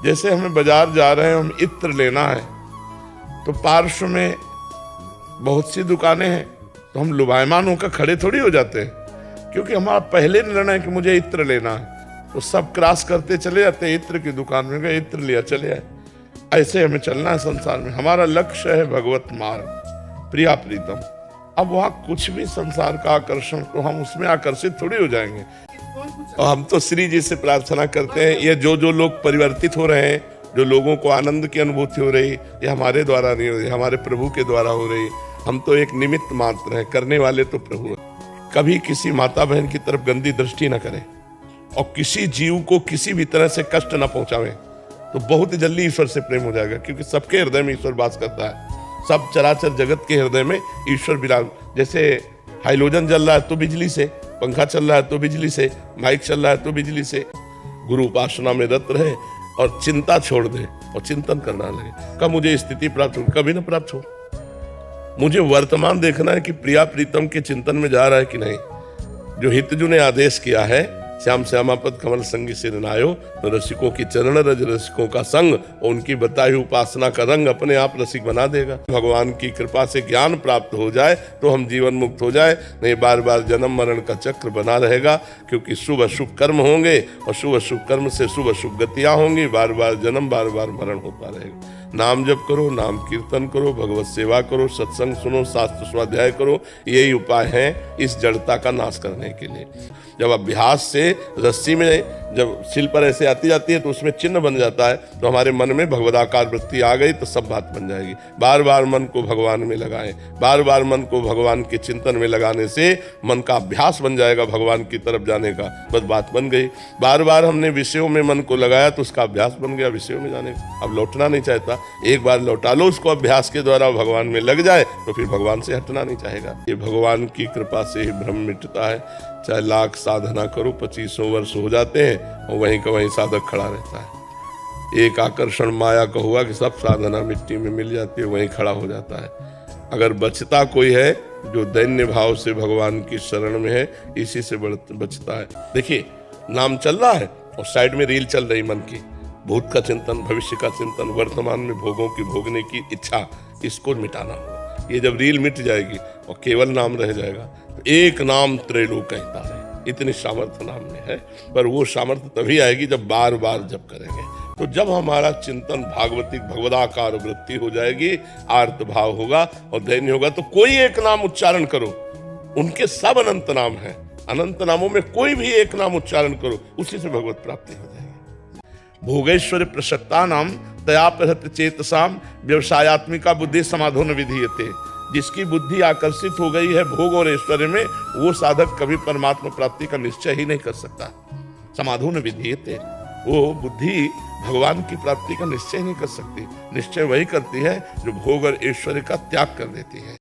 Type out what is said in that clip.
जैसे हमें बाजार जा रहे हैं, हम इत्र लेना है तो पार्श्व में बहुत सी दुकानें हैं, तो हम लुभायमान होकर खड़े थोड़ी हो जाते हैं, क्योंकि हमारा पहले निर्णय कि मुझे इत्र लेना है। तो सब क्रॉस करते चले जाते हैं, इत्र की दुकान में गए, इत्र लिया, चले आए। ऐसे हमें चलना है संसार में। हमारा लक्ष्य है भगवत मार्ग, प्रिया प्रीतम। अब वहाँ कुछ भी संसार का आकर्षण, तो हम उसमें आकर्षित थोड़ी हो जाएंगे। और हम तो श्री जी से प्रार्थना करते हैं, ये जो लोग परिवर्तित हो रहे हैं, जो लोगों को आनंद की अनुभूति हो रही, ये हमारे द्वारा नहीं हो रही, हमारे प्रभु के द्वारा हो रही। हम तो एक निमित्त मात्र हैं, करने वाले तो प्रभु हैं। कभी किसी माता बहन की तरफ गंदी दृष्टि न करें और किसी जीव को किसी भी तरह से कष्ट न पहुंचावें, तो बहुत जल्दी ईश्वर से प्रेम हो जाएगा। क्योंकि सबके हृदय में ईश्वर वास करता है, सब चराचर जगत के हृदय में ईश्वर विराज। जैसे हाइड्रोजन जल रहा है तो बिजली से, पंखा चल रहा है तो बिजली से, माइक चल रहा है तो बिजली से। गुरु उपासना में रत रहे और चिंता छोड़ दे और चिंतन करना लगे। कब मुझे स्थिति प्राप्त हो, कभी ना प्राप्त हो। मुझे वर्तमान देखना है कि प्रिया प्रीतम के चिंतन में जा रहा है कि नहीं। जो हितजू ने आदेश किया है, श्याम श्यामापद कमल संगी सिर नायो, तो रसिकों की चरण रज रसिकों का संग और उनकी बताई उपासना का रंग अपने आप रसिक बना देगा। भगवान की कृपा से ज्ञान प्राप्त हो जाए तो हम जीवन मुक्त हो जाए, नहीं बार बार जन्म मरण का चक्र बना रहेगा। क्योंकि शुभ अशुभ कर्म होंगे और शुभ अशुभ कर्म से शुभ अशुभ गतियां होंगी, बार बार जन्म बार बार मरण होता रहेगा। नाम जप करो, नाम कीर्तन करो, भगवत सेवा करो, सत्संग सुनो, शास्त्र स्वाध्याय करो, यही उपाय है इस जड़ता का नाश करने के लिए। जब अभ्यास से रस्सी में जब सिल पर ऐसे आती जाती है तो उसमें चिन्ह बन जाता है, तो हमारे मन में भगवदाकार वृत्ति आ गई तो सब बात बन जाएगी। बार बार मन को भगवान में लगाएं, बार बार मन को भगवान के चिंतन में लगाने से मन का अभ्यास बन जाएगा भगवान की तरफ जाने का, बस बात बन गई। बार बार हमने विषयों में मन को लगाया तो उसका अभ्यास बन गया विषयों में जाने का। अब लौटना नहीं चाहता, एक बार लौटा लो उसको अभ्यास के द्वारा, भगवान में लग जाए तो फिर भगवान से हटना नहीं चाहेगा। ये भगवान की कृपा से ही भ्रम मिटता है। चाहे लाख साधना करो, 2500 वर्ष हो जाते हैं और वहीं का वहीं साधक खड़ा रहता है। एक आकर्षण माया का हुआ कि सब साधना मिट्टी में मिल जाती है, वहीं खड़ा हो जाता है। अगर बचता कोई है जो दैन्य भाव से भगवान की शरण में है, इसी से बचता है। देखिए, नाम चल रहा है और साइड में रील चल रही मन की, भूत का चिंतन, भविष्य का चिंतन, वर्तमान में भोगों की भोगने की इच्छा, इसको मिटाना होगा। ये जब रील मिट जाएगी और केवल नाम रह जाएगा, तो एक नाम त्रैलोक कहता है, इतनी सामर्थ्य नाम में है। पर वो सामर्थ्य तभी आएगी जब बार बार जप करेंगे। तो जब हमारा चिंतन भागवतिक भगवदाकार वृत्ति हो जाएगी, आर्त भाव होगा और दैन्य होगा, तो कोई एक नाम उच्चारण करो, उनके सब अनंत नाम है, अनंत नामों में कोई भी एक नाम उच्चारण करो, उसी से भगवत प्राप्ति हो जाएगी। भोगेश्वर प्रसक्ता नाम तया प्रहत चेतसाम व्यवसायत्मिका बुद्धि समाधो न विधीयते। जिसकी बुद्धि आकर्षित हो गई है भोग और ऐश्वर्य में, वो साधक कभी परमात्मा प्राप्ति का निश्चय ही नहीं कर सकता। समाधो न विधीयते, वो बुद्धि भगवान की प्राप्ति का निश्चय नहीं कर सकती। निश्चय वही करती है जो भोग और ऐश्वर्य का त्याग कर देती है।